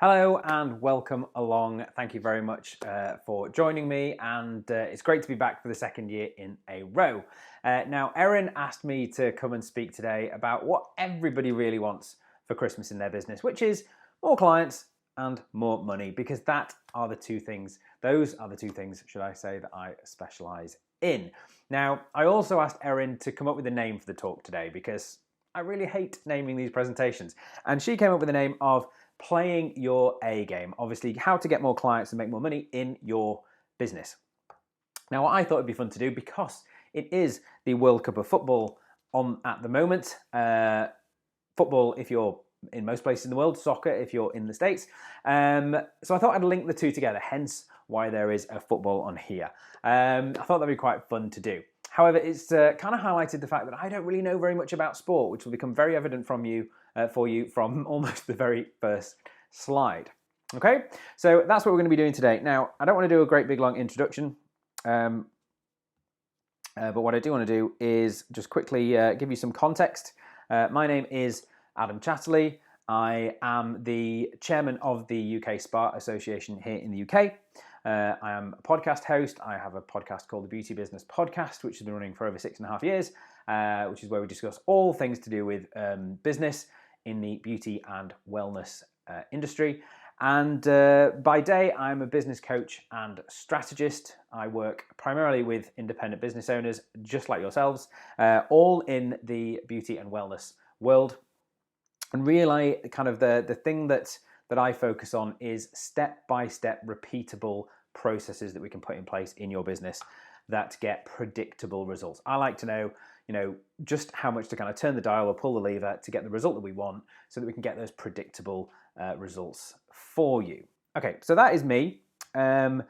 Hello and welcome along. Thank you very much for joining me, and it's great to be back for the second year in a row. Now, Erin asked me to come and speak today about what everybody really wants for Christmas in their business, which is more clients and more money, because those are the two things, should I say, that I specialize in. Now, I also asked Erin to come up with a name for the talk today because I really hate naming these presentations, and she came up with the name of Playing Your A game. Obviously, how to get more clients and make more money in your business. Now, what I thought would be fun to do, because it is the World Cup of football on at the moment. Football if you're in most places in the world, soccer if you're in the States. So I thought I'd link the two together, hence why there is a football on here. I thought that'd be quite fun to do. However, it's kind of highlighted the fact that I don't really know very much about sport, which will become very evident for you from almost the very first slide. Okay, so that's what we're going to be doing today. Now, I don't want to do a great big long introduction, but what I do want to do is just quickly give you some context. My name is Adam Chatterley. I am the chairman of the UK Spa Association here in the UK. I am a podcast host. I have a podcast called the Beauty Business Podcast, which has been running for over 6.5 years, which is where we discuss all things to do with business in the beauty and wellness industry. And by day, I'm a business coach and strategist. I work primarily with independent business owners, just like yourselves, all in the beauty and wellness world. And really, kind of the thing that I focus on is step-by-step repeatable processes that we can put in place in your business that get predictable results. I like to know, just how much to kind of turn the dial or pull the lever to get the result that we want, so that we can get those predictable results for you. Okay, so that is me. And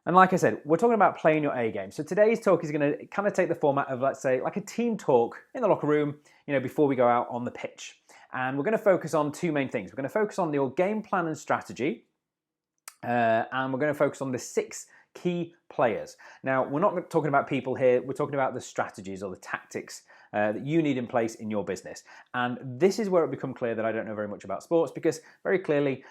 like I said, we're talking about playing your A game. So today's talk is going to kind of take the format of, let's say, like a team talk in the locker room, before we go out on the pitch. And we're going to focus on two main things. We're going to focus on your game plan and strategy, and we're going to focus on the 6 key players. Now, we're not talking about people here. We're talking about the strategies or the tactics that you need in place in your business. And this is where it becomes clear that I don't know very much about sports, because very clearly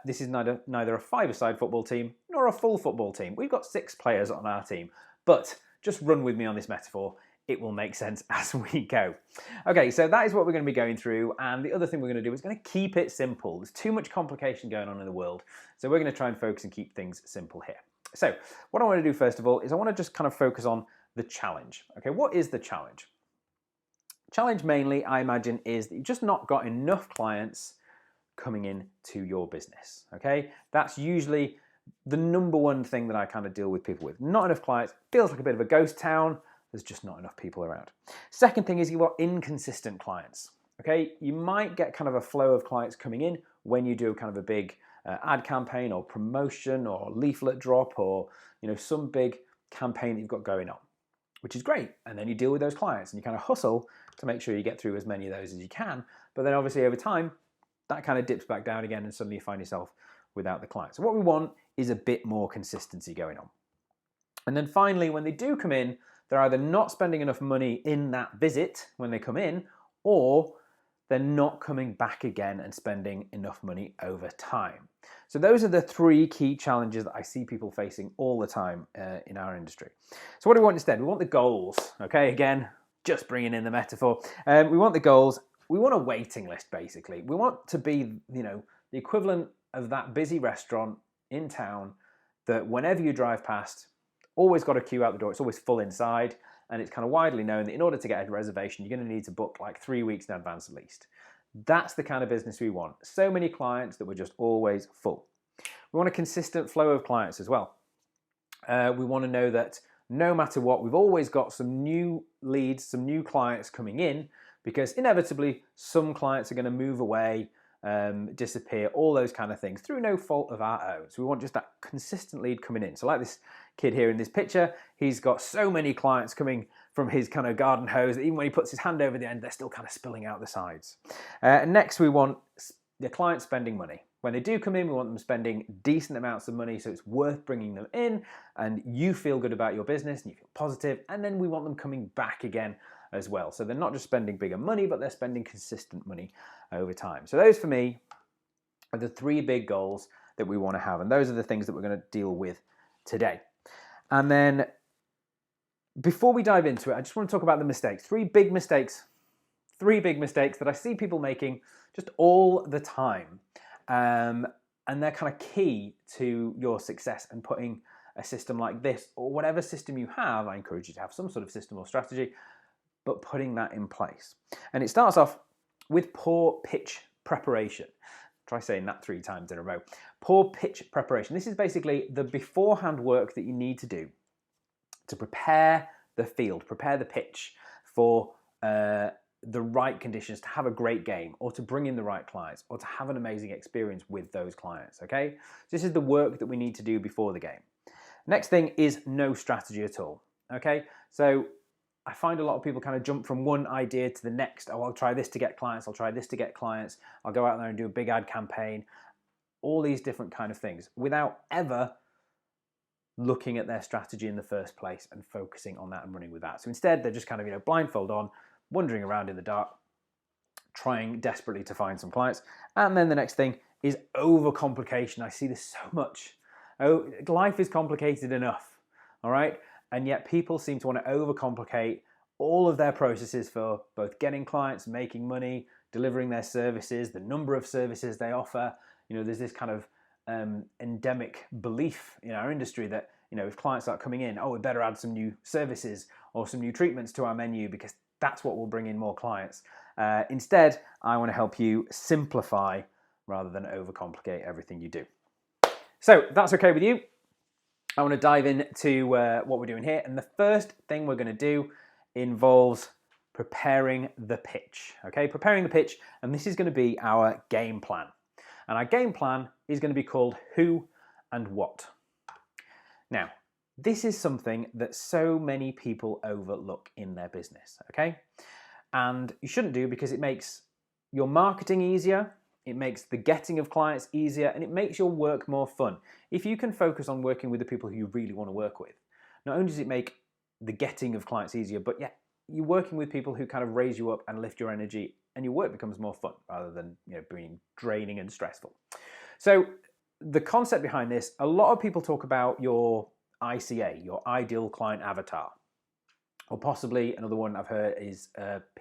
this is neither a five-a-side football team nor a full football team. We've got 6 players on our team, but just run with me on this metaphor. It will make sense as we go. Okay, so that is what we're going to be going through, and the other thing we're going to do is going to keep it simple. There's too much complication going on in the world, so we're going to try and focus and keep things simple here. So what I want to do first of all is I want to just kind of focus on the challenge. Okay, what is the challenge? Challenge mainly, I imagine, is that you've just not got enough clients coming in to your business. Okay, that's usually the number one thing that I kind of deal with people with. Not enough clients, feels like a bit of a ghost town. There's just not enough people around. Second thing is you've got inconsistent clients. Okay, you might get kind of a flow of clients coming in when you do kind of a big ad campaign or promotion or leaflet drop or some big campaign that you've got going on, which is great. And then you deal with those clients and you kind of hustle to make sure you get through as many of those as you can. But then obviously over time, that kind of dips back down again and suddenly you find yourself without the clients. So what we want is a bit more consistency going on. And then finally, when they do come in, they're either not spending enough money in that visit when they come in, or they're not coming back again and spending enough money over time. So those are the 3 key challenges that I see people facing all the time in our industry. So what do we want instead? We want the goals. Okay, again, just bringing in the metaphor. We want the goals. We want a waiting list, basically. We want to be, the equivalent of that busy restaurant in town that whenever you drive past, always got a queue out the door. It's always full inside, and it's kind of widely known that in order to get a reservation, you're going to need to book like 3 weeks in advance at least. That's the kind of business we want. So many clients that we're just always full. We want a consistent flow of clients as well. We want to know that no matter what, we've always got some new leads, some new clients coming in, because inevitably some clients are going to move away, disappear, all those kind of things through no fault of our own. So we want just that consistent lead coming in. So like this kid here in this picture, he's got so many clients coming from his kind of garden hose that even when he puts his hand over the end, they're still kind of spilling out the sides. Next, we want the client spending money. When they do come in, we want them spending decent amounts of money, so it's worth bringing them in and you feel good about your business and you feel positive, and then we want them coming back again as well. So they're not just spending bigger money, but they're spending consistent money over time. So those for me are the 3 big goals that we want to have. And those are the things that we're going to deal with today. And then before we dive into it, I just want to talk about the mistakes. 3 big mistakes that I see people making just all the time. And they're kind of key to your success and putting a system like this, or whatever system you have. I encourage you to have some sort of system or strategy, but putting that in place. And it starts off with poor pitch preparation. Try saying that 3 times in a row. Poor pitch preparation. This is basically the beforehand work that you need to do to prepare the field, prepare the pitch for the right conditions to have a great game, or to bring in the right clients, or to have an amazing experience with those clients, okay? So this is the work that we need to do before the game. Next thing is no strategy at all, okay? So I find a lot of people kind of jump from one idea to the next. Oh, I'll try this to get clients, I'll try this to get clients, I'll go out there and do a big ad campaign, all these different kind of things, without ever looking at their strategy in the first place and focusing on that and running with that. So instead, they're just kind of, blindfold on, wandering around in the dark, trying desperately to find some clients. And then the next thing is overcomplication. I see this so much. Oh, life is complicated enough, all right? And yet people seem to want to overcomplicate all of their processes for both getting clients, making money, delivering their services, the number of services they offer. There's this kind of endemic belief in our industry that, if clients start coming in, we better add some new services or some new treatments to our menu because that's what will bring in more clients. Instead, I want to help you simplify rather than overcomplicate everything you do. So if that's okay with you, I want to dive into what we're doing here. And the first thing we're going to do involves preparing the pitch. Okay, preparing the pitch, and this is going to be our game plan. And our game plan is going to be called Who and What. Now, this is something that so many people overlook in their business, okay? And you shouldn't do, because it makes your marketing easier, it makes the getting of clients easier, and it makes your work more fun. If you can focus on working with the people who you really want to work with, not only does it make the getting of clients easier, but yeah, you're working with people who kind of raise you up and lift your energy, and your work becomes more fun rather than being draining and stressful. So the concept behind this, a lot of people talk about your ICA, your ideal client avatar, or possibly another one I've heard is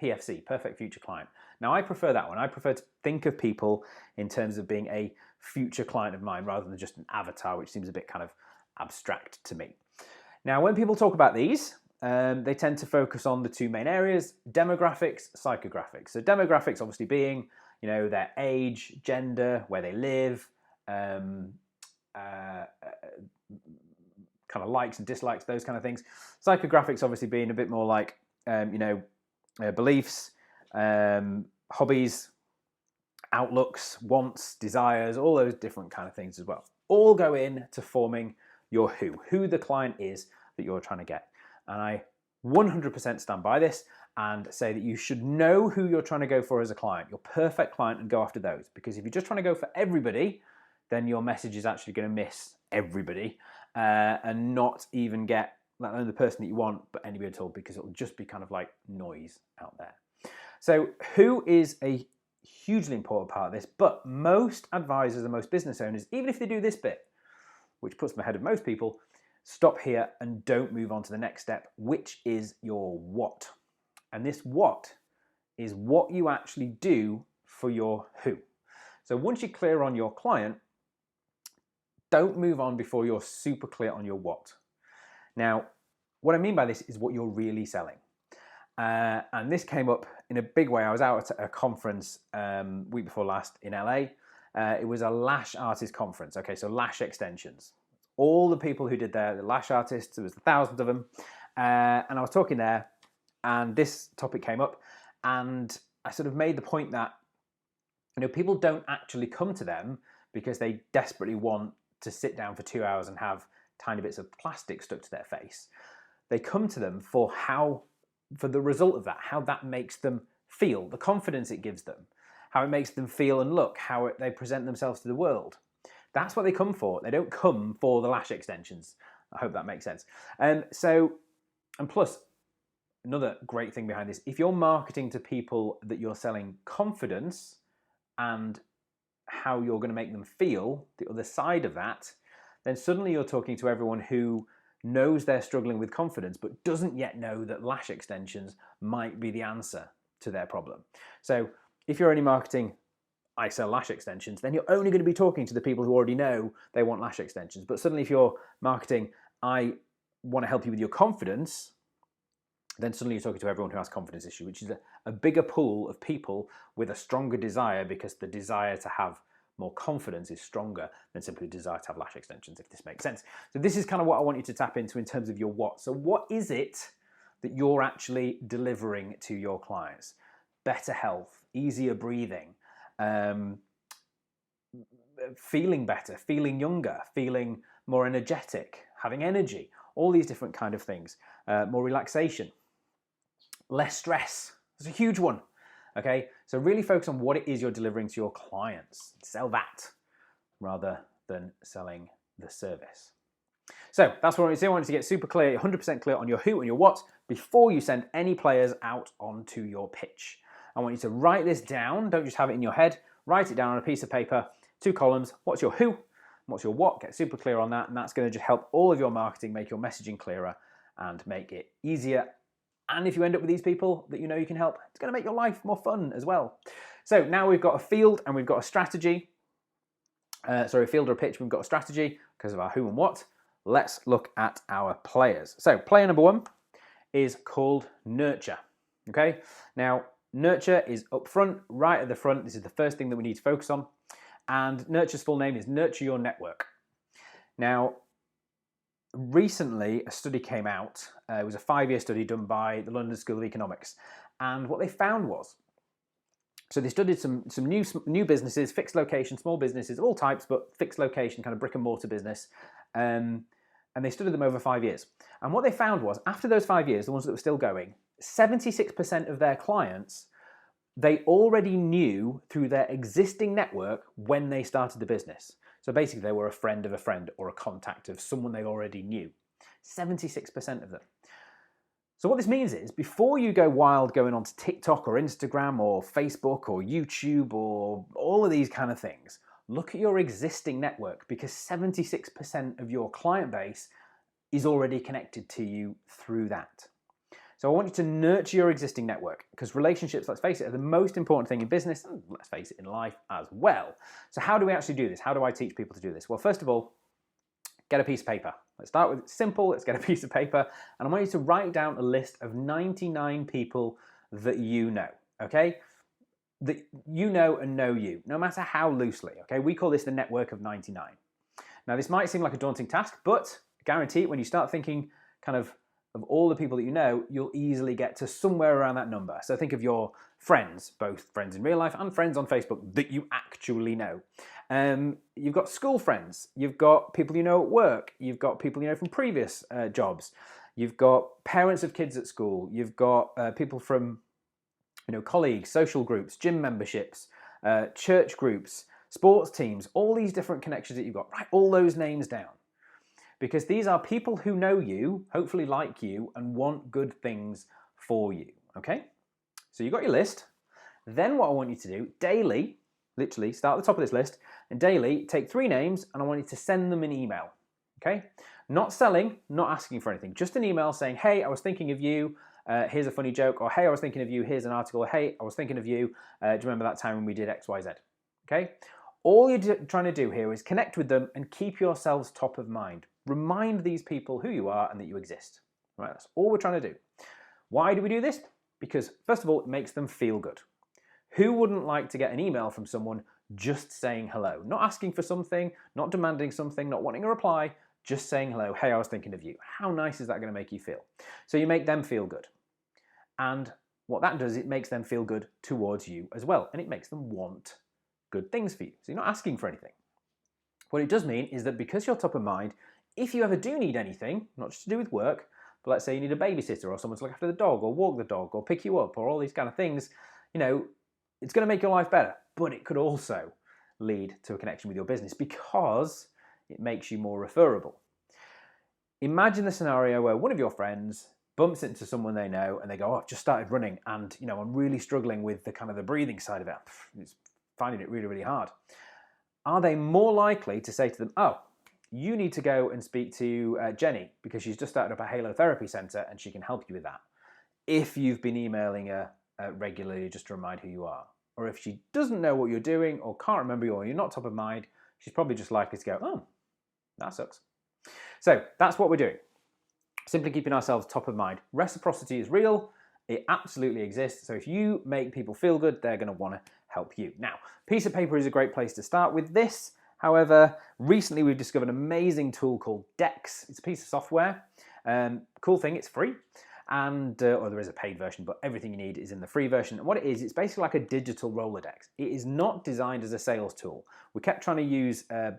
PFC, perfect future client. Now I prefer that one. I prefer to think of people in terms of being a future client of mine rather than just an avatar, which seems a bit kind of abstract to me. Now when people talk about these, they tend to focus on the 2 main areas: demographics, psychographics. So demographics obviously being, their age, gender, where they live, kind of likes and dislikes, those kind of things. Psychographics obviously being a bit more like, beliefs, hobbies, outlooks, wants, desires, all those different kind of things as well. All go into forming your who the client is that you're trying to get. And I 100% stand by this and say that you should know who you're trying to go for as a client, your perfect client, and go after those. Because if you're just trying to go for everybody, then your message is actually going to miss everybody and not even get not only the person that you want, but anybody at all, because it'll just be kind of like noise out there. So who is a hugely important part of this, but most advisors and most business owners, even if they do this bit, which puts them ahead of most people, stop here and don't move on to the next step, which is your what. And this what is what you actually do for your who. So once you're clear on your client, don't move on before you're super clear on your what. Now, what I mean by this is what you're really selling. And this came up in a big way. I was out at a conference week before last in LA. It was a lash artist conference. Okay, so lash extensions. All the people who did the lash artists, there was thousands of them. And I was talking there, and this topic came up, and I sort of made the point that people don't actually come to them because they desperately want to sit down for 2 hours and have tiny bits of plastic stuck to their face. They come to them for the result of that, how that makes them feel, the confidence it gives them, how it makes them feel and look, how they present themselves to the world. That's what they come for. They don't come for the lash extensions. I hope that makes sense. And plus, another great thing behind this, if you're marketing to people that you're selling confidence and how you're going to make them feel, the other side of that, then suddenly you're talking to everyone who knows they're struggling with confidence but doesn't yet know that lash extensions might be the answer to their problem. So if you're only marketing, I sell lash extensions, then you're only going to be talking to the people who already know they want lash extensions. But suddenly if you're marketing, I want to help you with your confidence, then suddenly you're talking to everyone who has confidence issue, which is a bigger pool of people with a stronger desire, because the desire to have more confidence is stronger than simply the desire to have lash extensions, if this makes sense. So this is kind of what I want you to tap into in terms of your what. So what is it that you're actually delivering to your clients? Better health, easier breathing, feeling better, feeling younger, feeling more energetic, having energy, all these different kind of things, more relaxation, less stress. It's a huge one. Okay, so really focus on what it is you're delivering to your clients. Sell that rather than selling the service. So that's what I want you to do. I want you to get super clear, 100% clear on your who and your what before you send any players out onto your pitch. I want you to write this down. Don't just have it in your head. Write it down on a piece of paper, 2 columns. What's your who? What's your what? Get super clear on that, and that's going to just help all of your marketing, make your messaging clearer and make it easier. And if you end up with these people that you know you can help, it's going to make your life more fun as well. So now we've got a field and we've got a strategy. A field or a pitch, we've got a strategy because of our who and what. Let's look at our players. So player number 1 is called nurture. Okay, now nurture is up front, right at the front. This is the first thing that we need to focus on. And nurture's full name is Nurture Your Network. Now, recently a study came out. It was a 5-year study done by the London School of Economics. And what they found was, so they studied some new businesses, fixed location, small businesses of all types, but fixed location, kind of brick and mortar business. And they studied them over 5 years. And what they found was, after those 5 years, the ones that were still going, 76% of their clients, they already knew through their existing network when they started the business. So basically they were a friend of a friend or a contact of someone they already knew. 76% of them. So what this means is, before you go wild going onto TikTok or Instagram or Facebook or YouTube or all of these kind of things, look at your existing network, because 76% of your client base is already connected to you through that. So I want you to nurture your existing network, because relationships, let's face it, are the most important thing in business, and let's face it, in life as well. So how do we actually do this? How do I teach people to do this? Well, first of all, get a piece of paper. Let's start with simple. Let's get a piece of paper, and I want you to write down a list of 99 people that you know, okay? That you know and know you, no matter how loosely, okay? We call this the network of 99. Now, this might seem like a daunting task, but I guarantee when you start thinking kind of all the people that you know, you'll easily get to somewhere around that number. So think of your friends, both friends in real life and friends on Facebook that you actually know. You've got school friends, you've got people you know at work, you've got people you know from previous jobs, you've got parents of kids at school, you've got people from colleagues, social groups, gym memberships, church groups, sports teams, all these different connections that you've got. Write all those names down, because these are people who know you, hopefully like you, and want good things for you, okay? So you've got your list. Then what I want you to do, daily, literally start at the top of this list, and daily take 3 names, and I want you to send them an email, okay? Not selling, not asking for anything, just an email saying, hey, I was thinking of you, here's a funny joke, or hey, I was thinking of you, here's an article, or hey, I was thinking of you, do you remember that time when we did X, Y, Z, okay? All you're trying to do here is connect with them and keep yourselves top of mind. Remind these people who you are and that you exist. Right? That's all we're trying to do. Why do we do this? Because, first of all, it makes them feel good. Who wouldn't like to get an email from someone just saying hello? Not asking for something, not demanding something, not wanting a reply, just saying hello. Hey, I was thinking of you. How nice is that going to make you feel? So you make them feel good. And what that does, it makes them feel good towards you as well. And it makes them want good things for you. So you're not asking for anything. What it does mean is that because you're top of mind, if you ever do need anything, not just to do with work, but let's say you need a babysitter or someone to look after the dog or walk the dog or pick you up or all these kind of things, it's going to make your life better. But it could also lead to a connection with your business because it makes you more referable. Imagine the scenario where one of your friends bumps into someone they know and they go, oh, I've just started running and I'm really struggling with the breathing side of it. It's finding it really, really hard. are they more likely to say to them, oh, you need to go and speak to Jenny because she's just started up a Halo Therapy Centre and she can help you with that, if you've been emailing her regularly just to remind who you are. Or if she doesn't know what you're doing or can't remember you or you're not top of mind, she's probably just likely to go, oh, that sucks. So that's what we're doing. Simply keeping ourselves top of mind. Reciprocity is real. It absolutely exists. So if you make people feel good, they're going to want to help you. Now, piece of paper is a great place to start with this. However, recently we've discovered an amazing tool called Dex. It's a piece of software. Cool thing, it's free. And or there is a paid version, but everything you need is in the free version. And what it is, it's basically like a digital Rolodex. It is not designed as a sales tool. We kept trying to use kind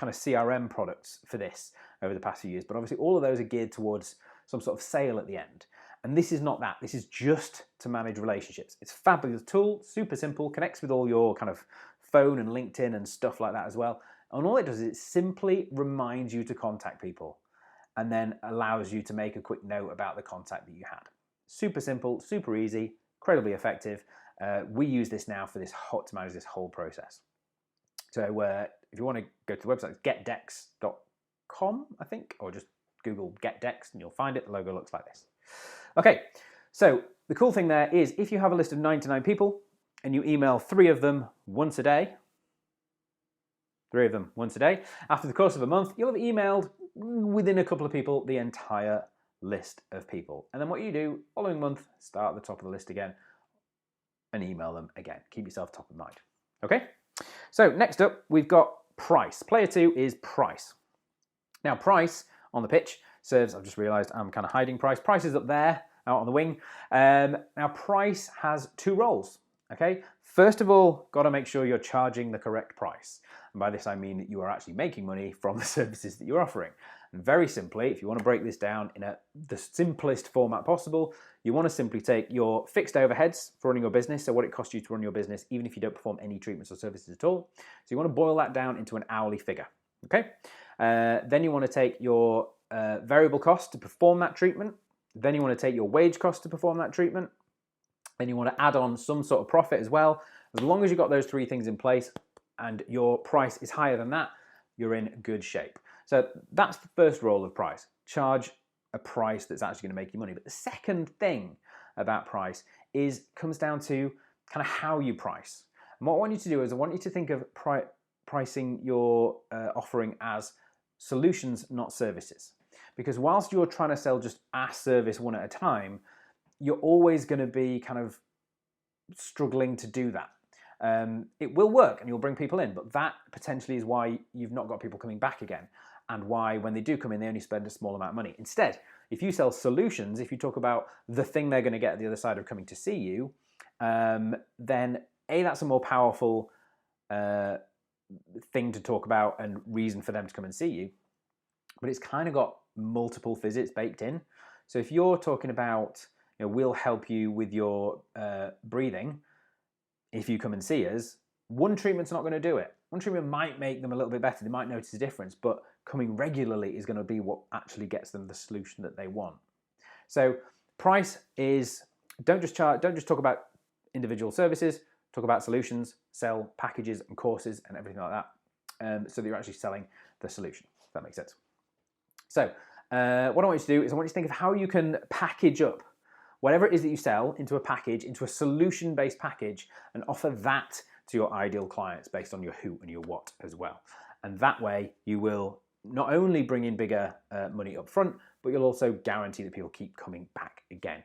of CRM products for this over the past few years, but obviously all of those are geared towards some sort of sale at the end. And this is not that. This is just to manage relationships. It's a fabulous tool, super simple, connects with all your kind of phone and LinkedIn and stuff like that as well. And all it does is it simply reminds you to contact people, and then allows you to make a quick note about the contact that you had. Super simple, super easy, incredibly effective. We use this now for this to manage this whole process. So if you want to go to the website, it's getdex.com, I think, or just Google getdex and you'll find it. The logo looks like this. Okay, so the cool thing there is if you have a list of 99 people and you email 3 of them once a day, after the course of a month, you'll have emailed within a couple of people the entire list of people. And then what you do, following month, start at the top of the list again and email them again. Keep yourself top of mind. Okay? So next up, we've got price. Player 2 is price. Now price on the pitch serves, I've just realised I'm kind of hiding price. Price is up there, out on the wing. Now price has 2 roles. Okay? First of all, got to make sure you're charging the correct price. And by this I mean that you are actually making money from the services that you're offering. And very simply, if you want to break this down in the simplest format possible, you want to simply take your fixed overheads for running your business, so what it costs you to run your business, even if you don't perform any treatments or services at all. So you want to boil that down into an hourly figure. Okay? Then you want to take your variable cost to perform that treatment. Then you want to take your wage cost to perform that treatment. Then you want to add on some sort of profit as well. As long as you've got those 3 things in place and your price is higher than that, you're in good shape. So that's the first role of price. Charge a price that's actually going to make you money. But the second thing about price comes down to kind of how you price. And what I want you to do is I want you to think of pricing your offering as solutions, not services. Because whilst you're trying to sell just a service one at a time, you're always going to be kind of struggling to do that. It will work and you'll bring people in, but that potentially is why you've not got people coming back again, and why when they do come in, they only spend a small amount of money. Instead, if you sell solutions, if you talk about the thing they're going to get at the other side of coming to see you, then A, that's a more powerful thing to talk about and reason for them to come and see you, but it's kind of got multiple visits baked in. So if you're talking about, we'll help you with your breathing, if you come and see us, one treatment's not going to do it. One treatment might make them a little bit better. They might notice a difference, but coming regularly is going to be what actually gets them the solution that they want. So price is, don't just talk about individual services, talk about solutions, sell packages and courses and everything like that, so that you're actually selling the solution, if that makes sense. So what I want you to do is I want you to think of how you can package up whatever it is that you sell into a package, into a solution-based package, and offer that to your ideal clients based on your who and your what as well. And that way you will not only bring in bigger money up front, but you'll also guarantee that people keep coming back again,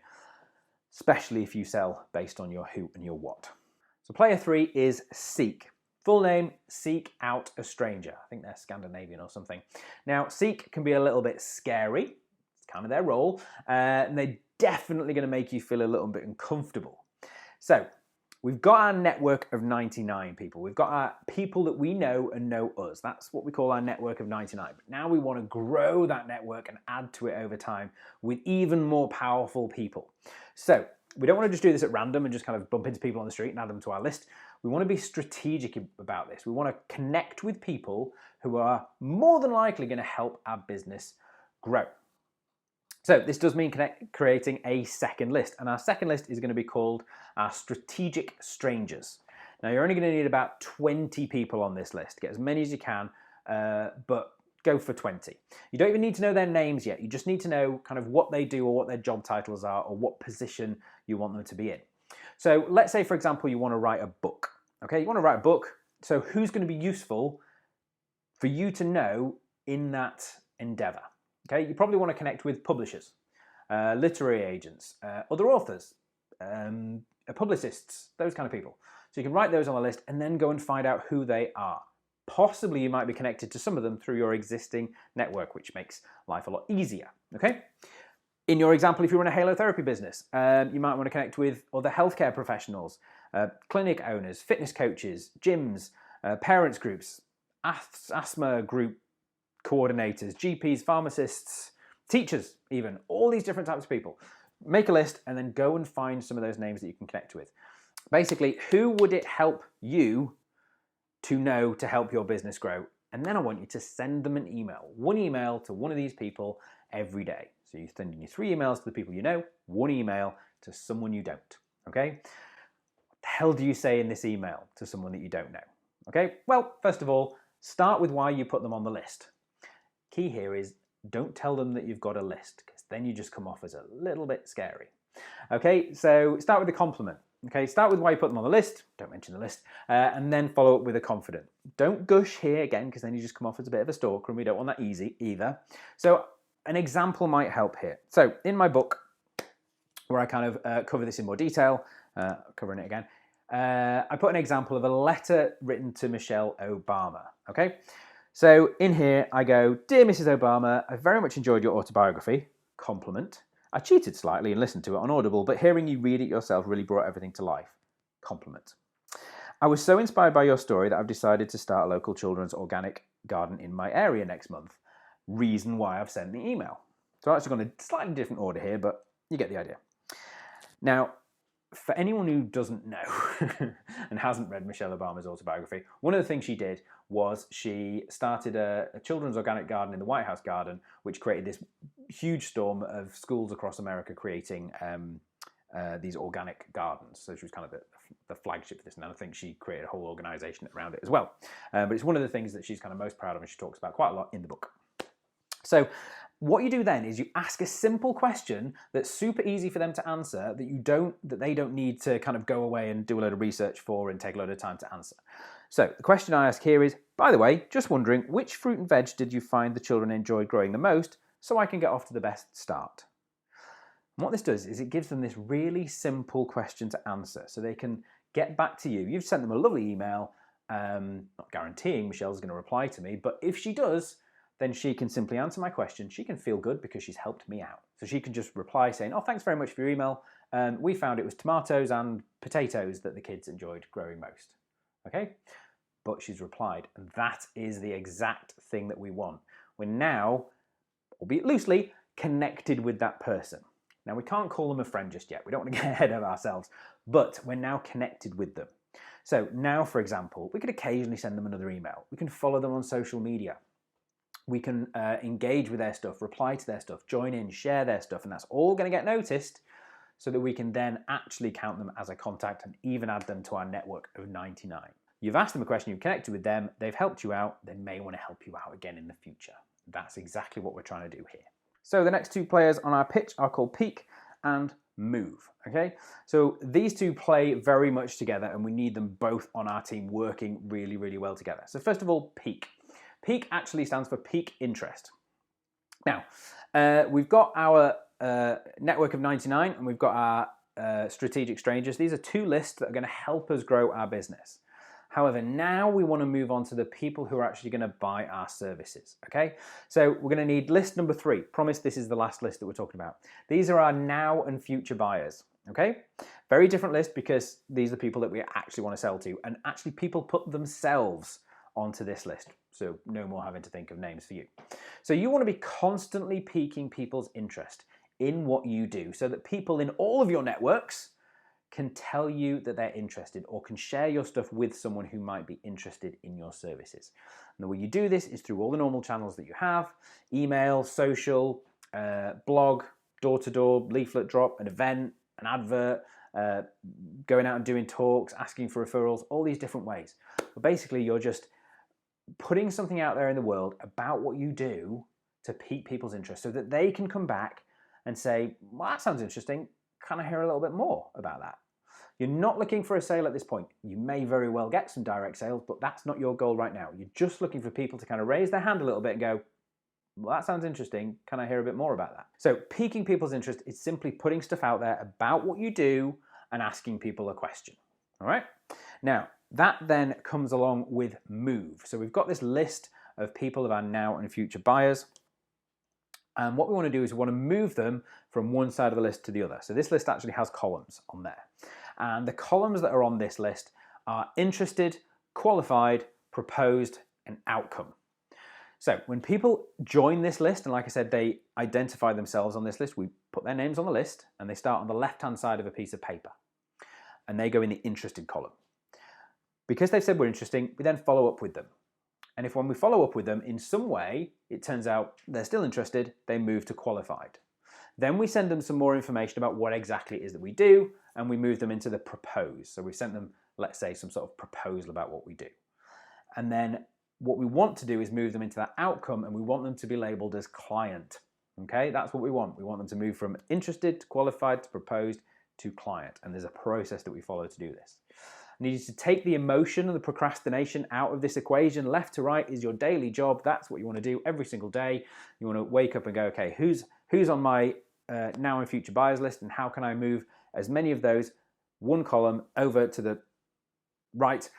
especially if you sell based on your who and your what. So player 3 is Seek. Full name, Seek Out a Stranger. I think they're Scandinavian or something. Now, Seek can be a little bit scary. It's kind of their role. And they're definitely going to make you feel a little bit uncomfortable. So we've got our network of 99 people. We've got our people that we know and know us. That's what we call our network of 99. But now we want to grow that network and add to it over time with even more powerful people. So we don't want to just do this at random and just kind of bump into people on the street and add them to our list. We want to be strategic about this. We want to connect with people who are more than likely going to help our business grow. So this does mean creating a second list, and our second list is going to be called our strategic strangers. Now, you're only going to need about 20 people on this list. Get as many as you can, but go for 20. You don't even need to know their names yet. You just need to know kind of what they do or what their job titles are or what position you want them to be in. So let's say, for example, you want to write a book. Okay, you want to write a book. So who's going to be useful for you to know in that endeavor? Okay, you probably want to connect with publishers, literary agents, other authors, publicists, those kind of people. So you can write those on the list and then go and find out who they are. Possibly you might be connected to some of them through your existing network, which makes life a lot easier, okay? In your example, if you run a halotherapy business, you might want to connect with other healthcare professionals, clinic owners, fitness coaches, gyms, parents groups, asthma group coordinators, GPs, pharmacists, teachers even, all these different types of people. Make a list and then go and find some of those names that you can connect with. Basically, who would it help you to know to help your business grow? And then I want you to send them an email. One email to one of these people every day. So you send your 3 emails to the people you know, 1 email to someone you don't, okay? What the hell do you say in this email to someone that you don't know? Okay, well, first of all, start with why you put them on the list. Key here is don't tell them that you've got a list, because then you just come off as a little bit scary. Okay, so start with a compliment. Okay, start with why you put them on the list, don't mention the list, and then follow up with a confident. Don't gush here again, because then you just come off as a bit of a stalker, and we don't want that easy either. So an example might help here. So in my book, where I kind of cover this in more detail, covering it again, I put an example of a letter written to Michelle Obama, okay? So in here I go, "Dear Mrs. Obama, I very much enjoyed your autobiography," compliment. "I cheated slightly and listened to it on Audible, but hearing you read it yourself really brought everything to life," compliment. "I was so inspired by your story that I've decided to start a local children's organic garden in my area next month. Reason why I've sent the email." So I've actually gone a slightly different order here, but you get the idea. Now, for anyone who doesn't know and hasn't read Michelle Obama's autobiography, one of the things she did was she started a children's organic garden in the White House garden, which created this huge storm of schools across America creating these organic gardens. So she was kind of the flagship for this, and I think she created a whole organization around it as well. But it's one of the things that she's kind of most proud of, and she talks about quite a lot in the book. So what you do then is you ask a simple question that's super easy for them to answer, that they don't need to kind of go away and do a load of research for and take a load of time to answer. So the question I ask here is, "By the way, just wondering, which fruit and veg did you find the children enjoyed growing the most, so I can get off to the best start?" And what this does is it gives them this really simple question to answer, so they can get back to you. You've sent them a lovely email, not guaranteeing Michelle's going to reply to me, but if she does, then she can simply answer my question. She can feel good because she's helped me out. So she can just reply saying, "Oh, thanks very much for your email. We found it was tomatoes and potatoes that the kids enjoyed growing most." Okay? But she's replied, and that is the exact thing that we want. We're now, albeit loosely, connected with that person. Now, we can't call them a friend just yet. We don't want to get ahead of ourselves, but we're now connected with them. So now, for example, we could occasionally send them another email. We can follow them on social media. We can engage with their stuff, reply to their stuff, join in, share their stuff, and that's all going to get noticed so that we can then actually count them as a contact and even add them to our network of 99. You've asked them a question, you've connected with them, they've helped you out, they may want to help you out again in the future. That's exactly what we're trying to do here. So the next 2 players on our pitch are called Peak and Move, okay? So these 2 play very much together, and we need them both on our team working really, really well together. So first of all, Peak. Peak actually stands for peak interest. Now, we've got our network of 99 and we've got our strategic strangers. These are 2 lists that are going to help us grow our business. However, now we want to move on to the people who are actually going to buy our services, okay? So we're going to need list number 3. Promise this is the last list that we're talking about. These are our now and future buyers, okay? Very different list because these are the people that we actually want to sell to, and actually people put themselves onto this list. So no more having to think of names for you. So you want to be constantly piquing people's interest in what you do so that people in all of your networks can tell you that they're interested or can share your stuff with someone who might be interested in your services. And the way you do this is through all the normal channels that you have: email, social, blog, door-to-door, leaflet drop, an event, an advert, going out and doing talks, asking for referrals, all these different ways. But basically, you're just putting something out there in the world about what you do to pique people's interest so that they can come back and say, well, that sounds interesting. Can I hear a little bit more about that? You're not looking for a sale at this point. You may very well get some direct sales, but that's not your goal right now. You're just looking for people to kind of raise their hand a little bit and go, well, that sounds interesting. Can I hear a bit more about that? So piquing people's interest is simply putting stuff out there about what you do and asking people a question. All right? Now, that then comes along with move. So we've got this list of people of our now and future buyers. And what we want to do is we want to move them from one side of the list to the other. So this list actually has columns on there. And the columns that are on this list are interested, qualified, proposed, and outcome. So when people join this list, and like I said, they identify themselves on this list, we put their names on the list, and they start on the left-hand side of a piece of paper. And they go in the interested column. Because they've said we're interesting, we then follow up with them. And if when we follow up with them in some way, it turns out they're still interested, they move to qualified. Then we send them some more information about what exactly it is that we do, and we move them into the propose. So we've sent them, let's say, some sort of proposal about what we do. And then what we want to do is move them into that outcome, and we want them to be labeled as client. Okay, that's what we want. We want them to move from interested to qualified to proposed to client. And there's a process that we follow to do this. I need you to take the emotion and the procrastination out of this equation. Left to right is your daily job. That's what you want to do every single day. You want to wake up and go, okay, who's on my now and future buyers list, and how can I move as many of those, one column, over to the right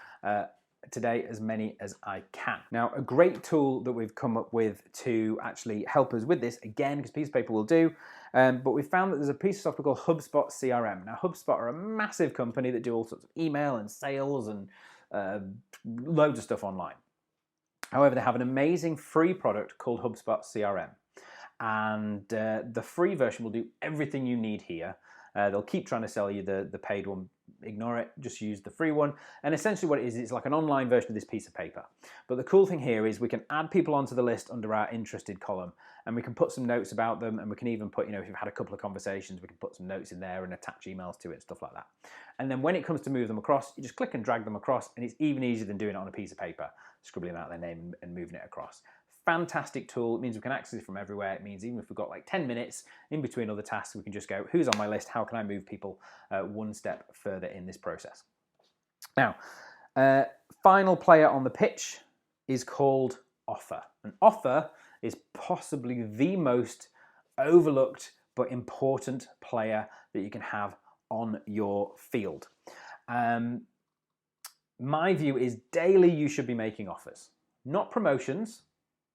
today, as many as I can. Now, a great tool that we've come up with to actually help us with this, again, because piece of paper will do, but we found that there's a piece of software called HubSpot CRM. Now, HubSpot are a massive company that do all sorts of email and sales and loads of stuff online. However, they have an amazing free product called HubSpot CRM. And the free version will do everything you need here. They'll keep trying to sell you the paid one. Ignore it, just use the free one. And essentially what it is, it's like an online version of this piece of paper. But the cool thing here is we can add people onto the list under our interested column, and we can put some notes about them, and we can even put, if you've had a couple of conversations, we can put some notes in there and attach emails to it and stuff like that. And then when it comes to move them across, you just click and drag them across, and it's even easier than doing it on a piece of paper, scribbling out their name and moving it across. Fantastic tool. It means we can access it from everywhere. It means even if we've got like 10 minutes in between other tasks, we can just go, who's on my list? How can I move people one step further in this process? Now, final player on the pitch is called offer. An offer is possibly the most overlooked but important player that you can have on your field. My view is daily you should be making offers, not promotions.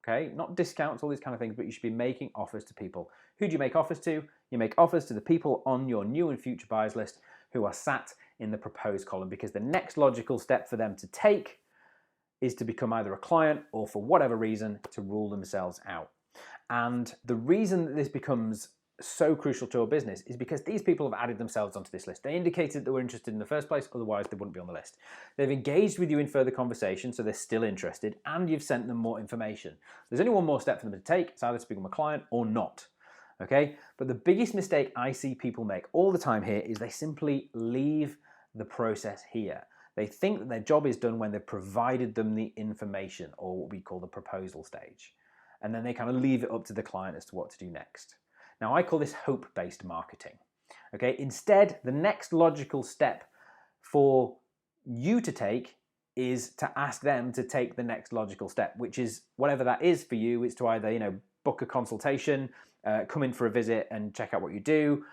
Okay, not discounts, all these kind of things, but you should be making offers to people. Who do you make offers to? You make offers to the people on your new and future buyers list who are sat in the proposed column, because the next logical step for them to take is to become either a client or, for whatever reason, to rule themselves out. And the reason that this becomes so crucial to our business is because these people have added themselves onto this list. They indicated that they were interested in the first place, otherwise they wouldn't be on the list. They've engaged with you in further conversation, so they're still interested, and you've sent them more information. There's only one more step for them to take. It's either to become a client or not. Okay? But the biggest mistake I see people make all the time here is they simply leave the process here. They think that their job is done when they've provided them the information, or what we call the proposal stage. And then they kind of leave it up to the client as to what to do next. Now, I call this hope-based marketing. Okay? Instead, the next logical step for you to take is to ask them to take the next logical step, which is whatever that is for you. It's to either, book a consultation, come in for a visit and check out what you do,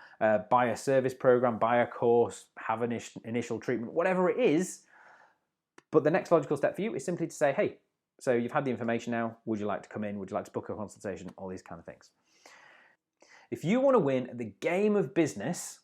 buy a service program, buy a course, have an initial treatment, whatever it is. But the next logical step for you is simply to say, hey, so you've had the information now. Would you like to come in? Would you like to book a consultation? All these kind of things. If you want to win at the game of business,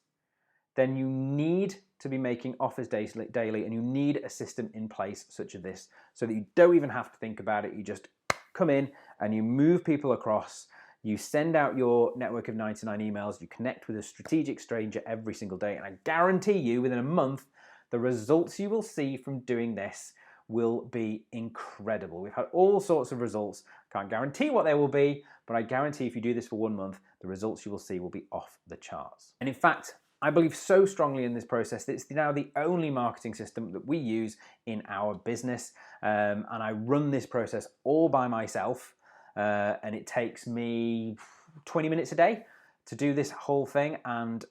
then you need to be making offers daily, and you need a system in place such as this, so that you don't even have to think about it. You just come in and you move people across. You send out your network of 99 emails. You connect with a strategic stranger every single day, and I guarantee you within a month, the results you will see from doing this will be incredible. We've had all sorts of results. Can't guarantee what they will be, but I guarantee if you do this for 1 month, the results you will see will be off the charts. And in fact, I believe so strongly in this process that it's now the only marketing system that we use in our business. And I run this process all by myself. And it takes me 20 minutes a day to do this whole thing. And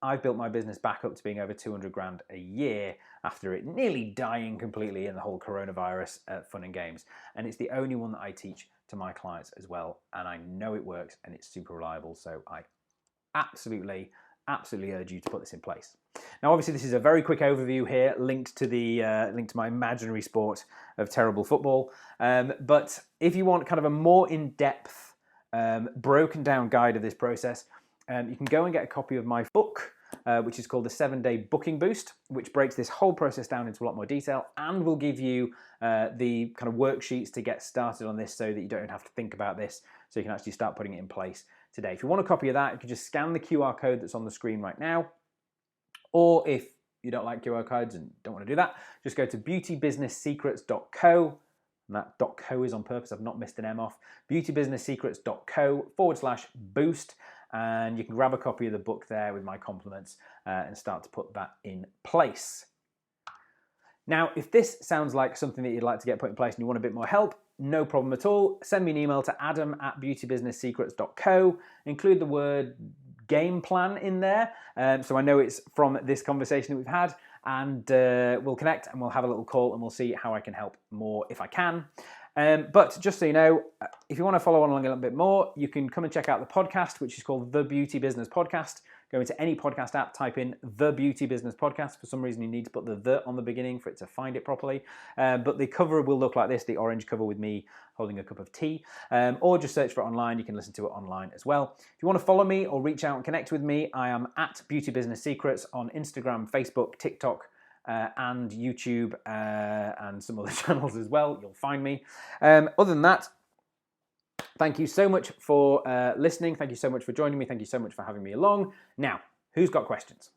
I've built my business back up to being over 200 grand a year after it nearly dying completely in the whole coronavirus fun and games. And it's the only one that I teach to my clients as well. And I know it works and it's super reliable. So I absolutely urge you to put this in place. Now, obviously, this is a very quick overview here, linked to my imaginary sport of terrible football. But if you want kind of a more in-depth, broken down guide of this process, you can go and get a copy of my book, which is called the 7-Day Booking Boost, which breaks this whole process down into a lot more detail and will give you the kind of worksheets to get started on this so that you don't have to think about this, so you can actually start putting it in place today. If you want a copy of that, you can just scan the QR code that's on the screen right now. Or if you don't like QR codes and don't want to do that, just go to beautybusinesssecrets.co. And that .co is on purpose. I've not missed an M off. beautybusinesssecrets.co/boost. And you can grab a copy of the book there with my compliments and start to put that in place. Now, if this sounds like something that you'd like to get put in place and you want a bit more help, no problem at all. Send me an email to adam@beautybusinesssecrets.co. Include the word game plan in there, so I know it's from this conversation that we've had, and we'll connect and we'll have a little call and we'll see how I can help more if I can. But just so you know, if you want to follow on along a little bit more, you can come and check out the podcast, which is called The Beauty Business Podcast. Go into any podcast app, type in The Beauty Business Podcast. For some reason, you need to put the on the beginning for it to find it properly. But the cover will look like this, the orange cover with me holding a cup of tea. Or just search for it online. You can listen to it online as well. If you want to follow me or reach out and connect with me, I am at Beauty Business Secrets on Instagram, Facebook, TikTok, and YouTube, and some other channels as well. You'll find me. Other than that, thank you so much for listening. Thank you so much for joining me. Thank you so much for having me along. Now, who's got questions?